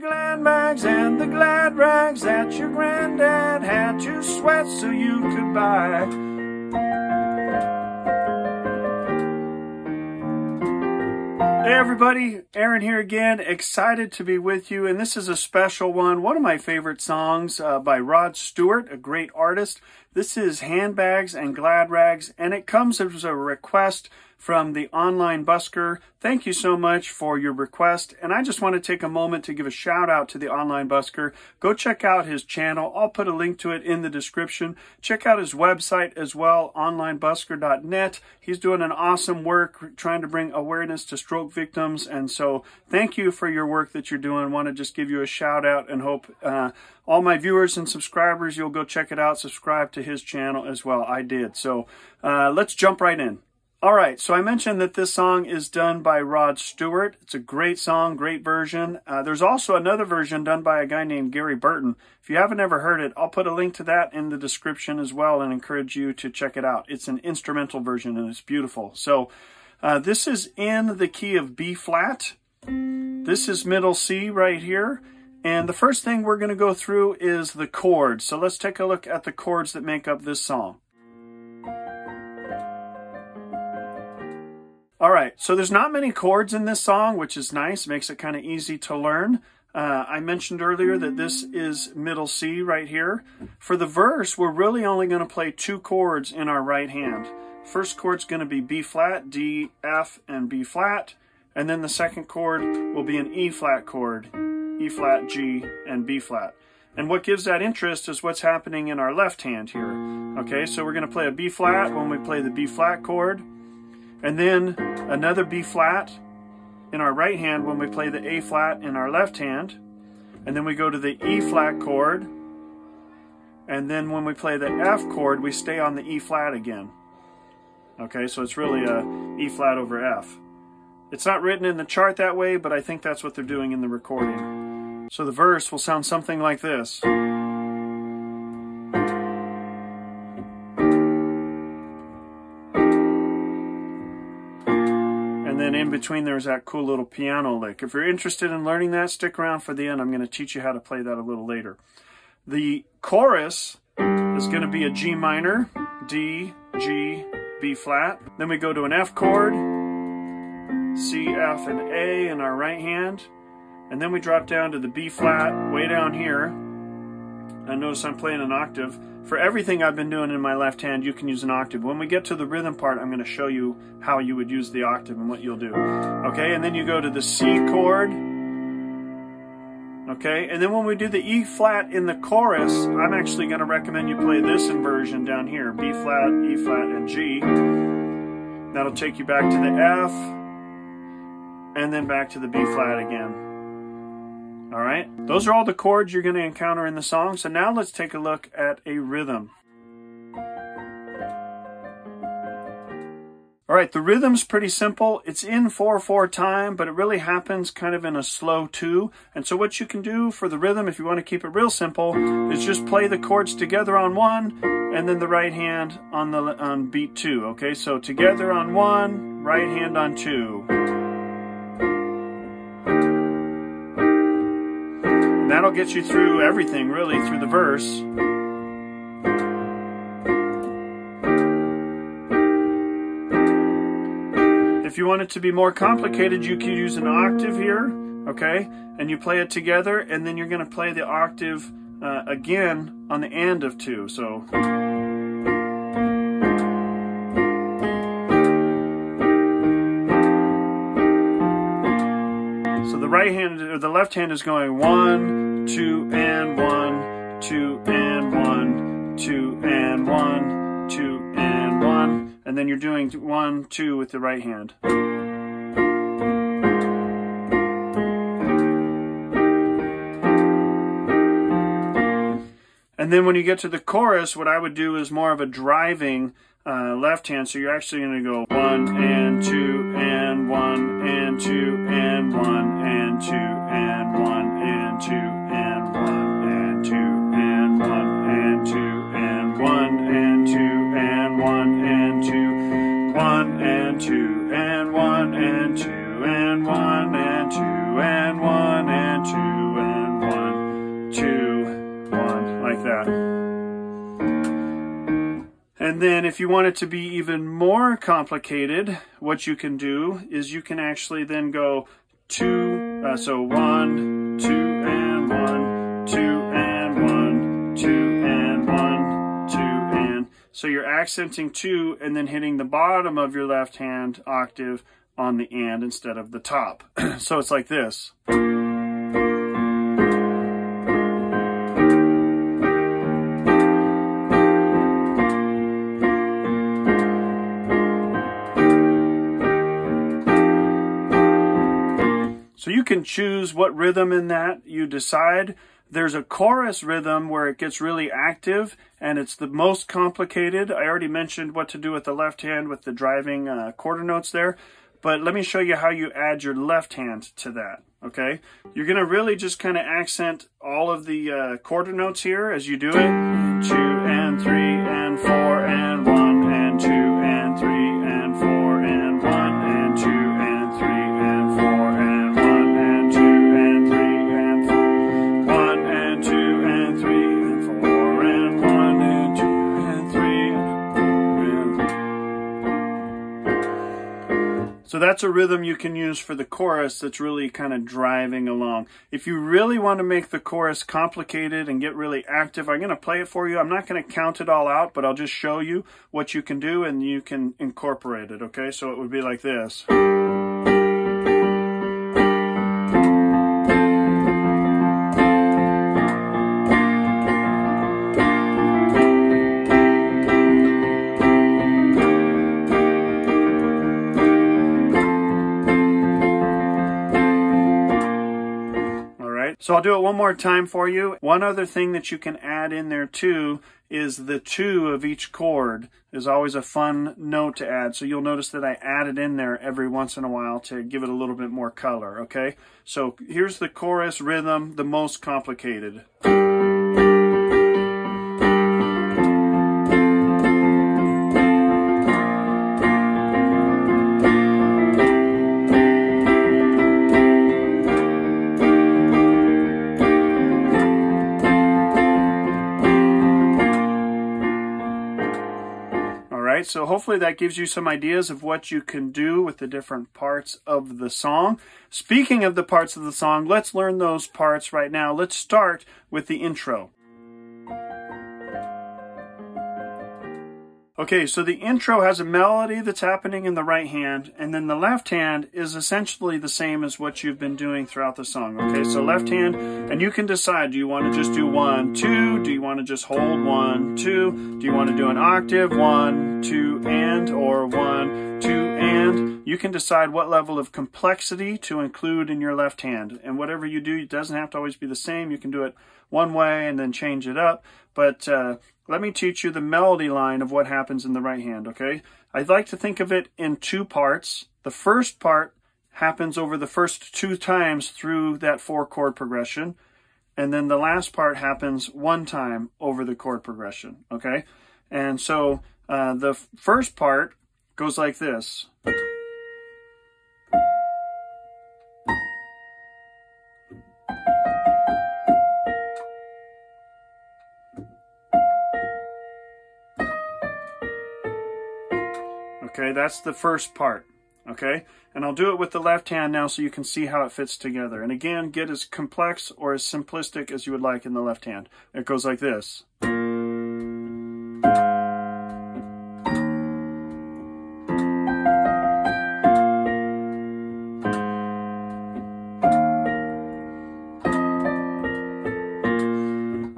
Handbags and the Gladrags that your granddad had to sweat so you could buy. Hey everybody, Aaron here again, excited to be with you, and this is a special one of my favorite songs by Rod Stewart, a great artist. This is Handbags and Gladrags, and it comes as a request from the online busker. Thank you so much for your request, and I just want to take a moment to give a shout out to the online busker. Go check out his channel. I'll put a link to it in the description. Check out his website as well, onlinebusker.net. He's doing an awesome work trying to bring awareness to stroke victims, and so thank you for your work that you're doing. I want to just give you a shout out and hope all my viewers and subscribers, you'll go check it out, subscribe to his channel as well. I did. So let's jump right in. All right, so I mentioned that this song is done by Rod Stewart. It's a great song, great version. There's also another version done by a guy named Gary Burton. If you haven't ever heard it, I'll put a link to that in the description as well and encourage you to check it out. It's an instrumental version and it's beautiful. So this is in the key of B flat. This is middle C right here. And the first thing we're going to go through is the chords. So let's take a look at the chords that make up this song. All right, so there's not many chords in this song, which is nice, makes it kind of easy to learn. I mentioned earlier that this is middle C right here. For the verse, we're really only going to play two chords in our right hand. First chord's going to be B flat, D, F, and B flat. And then the second chord will be an E flat chord, E flat, G, and B flat. And what gives that interest is what's happening in our left hand here. Okay, so we're going to play a B flat when we play the B flat chord. And then another B flat in our right hand when we play the A flat in our left hand. And then we go to the E flat chord. And then when we play the F chord, we stay on the E flat again. Okay, so it's really a E flat over F. It's not written in the chart that way, but I think that's what they're doing in the recording. So the verse will sound something like this. And then in between there's that cool little piano lick. If you're interested in learning that, stick around for the end. I'm going to teach you how to play that a little later. The chorus is going to be a G minor, D, G, B flat. Then we go to an F chord, C, F, and A in our right hand. And then we drop down to the B flat way down here. And notice I'm playing an octave. For everything I've been doing in my left hand, you can use an octave. When we get to the rhythm part, I'm going to show you how you would use the octave and what you'll do. Okay, and then you go to the C chord. Okay, and then when we do the E flat in the chorus, I'm actually going to recommend you play this inversion down here. B flat, E flat, and G. That'll take you back to the F, and then back to the B flat again. All right, those are all the chords you're going to encounter in the song. So now let's take a look at a rhythm. All right, the rhythm's pretty simple. It's in 4/4 time, but it really happens kind of in a slow 2. And so what you can do for the rhythm, if you want to keep it real simple, is just play the chords together on 1, and then the right hand on beat 2. Okay, so together on 1, right hand on 2. That'll get you through everything, really, through the verse. If you want it to be more complicated, you can use an octave here, okay? And you play it together, and then you're going to play the octave again on the end of 2. So the right hand or the left hand is going 1, 2, and 1, 2, and 1, 2, and 1, 2, and 1, and then you're doing 1, 2 with the right hand. And then when you get to the chorus, what I would do is more of a driving left hand. So you're actually going to go 1 and 2 and 1 and 2 and 1 and 2 and 1 and 2 and 1 and 2 and 1 and 2 and 1 and 2 and 1 and 2, 1 and 2 and 1 and 2 and 1 and 2 and 1 and 2 and And then if you want it to be even more complicated, what you can do is you can actually then go two, so 1, 2, and 1, 2, and 1, 2, and 1, 2, and. So you're accenting 2 and then hitting the bottom of your left hand octave on the and instead of the top. So it's like this. So you can choose what rhythm in that you decide. There's a chorus rhythm where it gets really active and it's the most complicated. I already mentioned what to do with the left hand with the driving quarter notes there, but let me show you how you add your left hand to that, okay? You're gonna really just kind of accent all of the quarter notes here as you do it. 2 and 3 and 4 and 1 and 2 and 3 and 4 and 1 and 2 and 3 and 4 and 1 and 2 and 3 and 1 and 2 and 3 and 4 and 1 and 2 and 3. So that's a rhythm you can use for the chorus that's really kind of driving along. If you really want to make the chorus complicated and get really active, I'm going to play it for you. I'm not going to count it all out, but I'll just show you what you can do and you can incorporate it, okay? So it would be like this. So I'll do it one more time for you. One other thing that you can add in there too is the 2 of each chord is always a fun note to add. So you'll notice that I add it in there every once in a while to give it a little bit more color, okay? So here's the chorus rhythm, the most complicated. So hopefully that gives you some ideas of what you can do with the different parts of the song. Speaking of the parts of the song, let's learn those parts right now. Let's start with the intro. Okay, so the intro has a melody that's happening in the right hand, and then the left hand is essentially the same as what you've been doing throughout the song. Okay, so left hand, and you can decide, do you want to just do 1, 2? Do you want to just hold 1, 2? Do you want to do an octave, 1, 2, and, or 1, 2, and? You can decide what level of complexity to include in your left hand. And whatever you do, it doesn't have to always be the same. You can do it one way and then change it up. But let me teach you the melody line of what happens in the right hand, okay? I'd like to think of it in 2 parts. The first part happens over the first 2 times through that 4-chord progression. And then the last part happens 1 time over the chord progression, okay? And so the first part goes like this. Okay, that's the first part, okay? And I'll do it with the left hand now so you can see how it fits together. And again, get as complex or as simplistic as you would like in the left hand. It goes like this.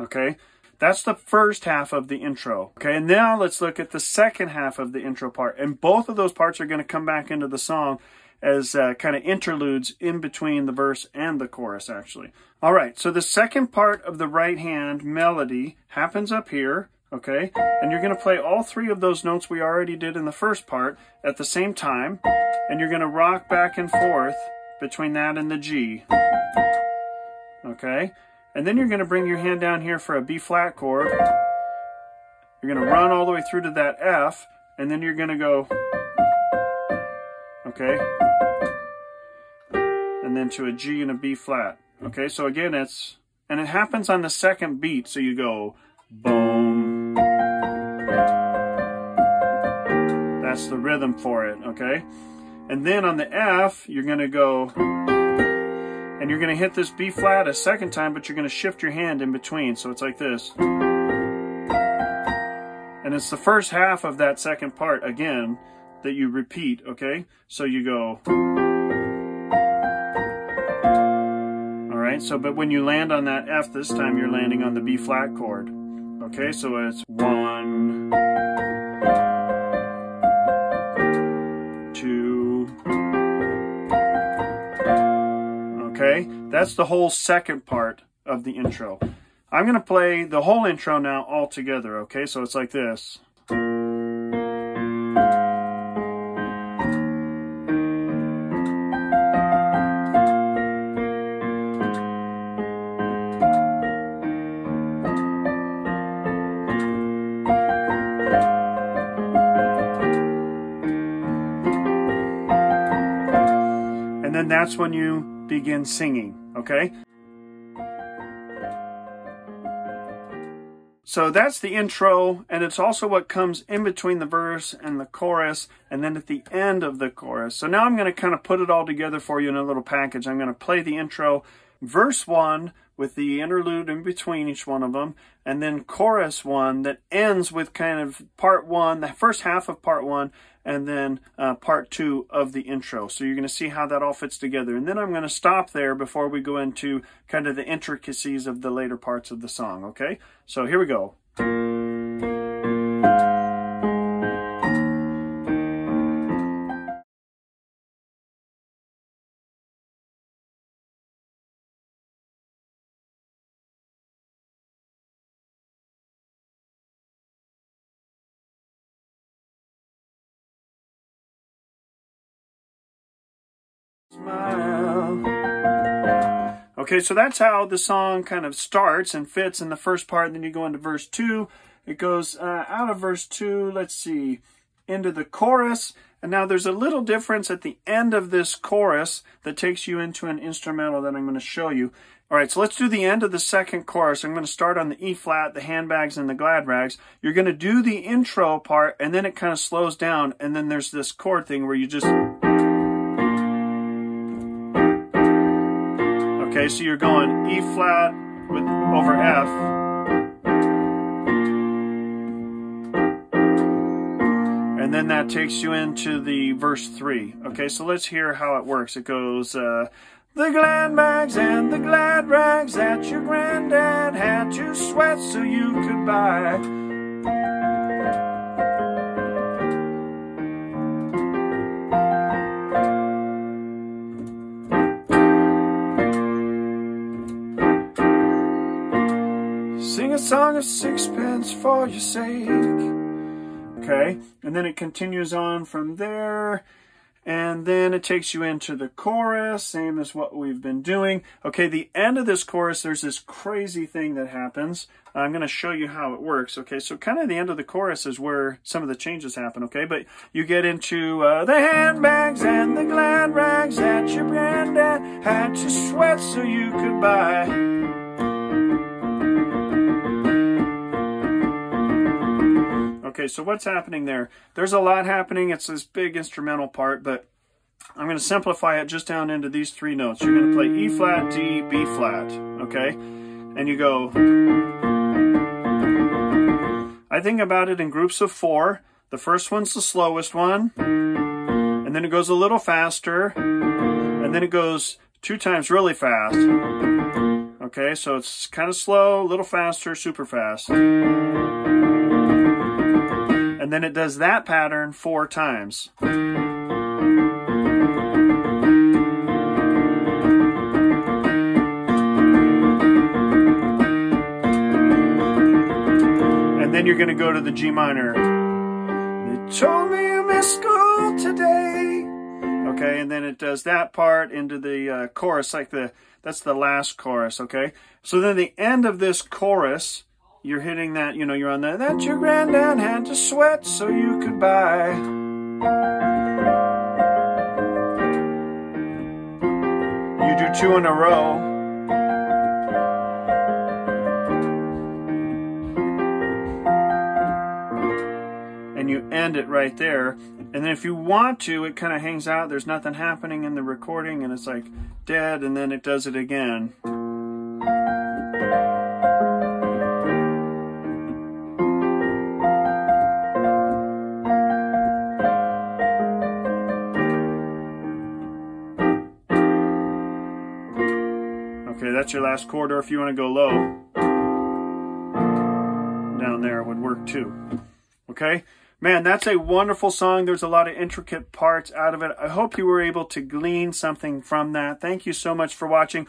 Okay? That's the first half of the intro. Okay, and now let's look at the second half of the intro part. And both of those parts are going to come back into the song as kind of interludes in between the verse and the chorus, actually. All right, so the second part of the right hand melody happens up here, okay? And you're going to play all 3 of those notes we already did in the first part at the same time. And you're going to rock back and forth between that and the G. Okay? And then you're going to bring your hand down here for a B flat chord. You're going to run all the way through to that F, and then you're going to go, okay, and then to a G and a B flat. Okay, so again, it happens on the second beat, so you go boom, That's the rhythm for it, okay? And then on the F, you're going to go, and you're going to hit this B flat a second time, but you're going to shift your hand in between. So it's like this. And it's the first half of that second part, again, that you repeat, okay? So you go. All right, so but when you land on that F this time, you're landing on the B flat chord. Okay, so it's 1, 2. Okay, that's the whole second part of the intro. I'm going to play the whole intro now all together, okay? So it's like this. And then that's when you begin singing, okay? So that's the intro, and it's also what comes in between the verse and the chorus, and then at the end of the chorus. So now I'm going to kind of put it all together for you in a little package. I'm going to play the intro, verse 1, with the interlude in between each one of them, and then chorus 1 that ends with kind of part 1, the first half of part 1, and then part 2 of the intro. So you're going to see how that all fits together. And then I'm going to stop there before we go into kind of the intricacies of the later parts of the song, okay? So here we go. Smile. Okay, so that's how the song kind of starts and fits in the first part, and then you go into verse 2. It goes out of verse 2, let's see, into the chorus. And now there's a little difference at the end of this chorus that takes you into an instrumental that I'm going to show you. All right, so let's do the end of the second chorus. I'm going to start on the E flat, the Handbags and the Gladrags. You're going to do the intro part, and then it kind of slows down, and then there's this chord thing where you just... Okay, so you're going E flat with over F. And then that takes you into the verse 3. Okay, so let's hear how it works. It goes, the glad bags and the glad rags that your granddad had to sweat so you could buy. Sing a song of sixpence for your sake. Okay, and then it continues on from there, and then it takes you into the chorus, same as what we've been doing. Okay, the end of this chorus, there's this crazy thing that happens. I'm going to show you how it works. Okay, so kind of the end of the chorus is where some of the changes happen, okay? But you get into the handbags and the glad rags that your granddad had to sweat so you could buy. Okay, so what's happening there? There's a lot happening. It's this big instrumental part, but I'm going to simplify it just down into these 3 notes. You're going to play E flat, D, B flat, okay? And you go... I think about it in groups of 4. The first one's the slowest one, and then it goes a little faster, and then it goes 2 times really fast. Okay, so it's kind of slow, a little faster, super fast. And then it does that pattern 4 times. And then you're going to go to the G minor. They told me you missed school today. Okay, and then it does that part into the chorus, like that's the last chorus, okay? So then the end of this chorus, you're hitting that, you know, you're on that your granddad had to sweat so you could buy. You do 2 in a row. And you end it right there. And then if you want to, it kind of hangs out. There's nothing happening in the recording and it's like dead, and then it does it again. Okay, that's your last chord, or if you want to go low, down there would work too. Okay? Man, that's a wonderful song. There's a lot of intricate parts out of it. I hope you were able to glean something from that. Thank you so much for watching.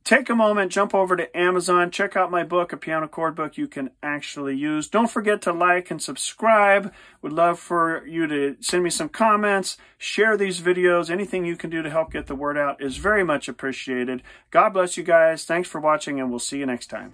Take a moment, jump over to Amazon, check out my book, a piano chord book you can actually use. Don't forget to like and subscribe. Would love for you to send me some comments, share these videos. Anything you can do to help get the word out is very much appreciated. God bless you guys. Thanks for watching, and we'll see you next time.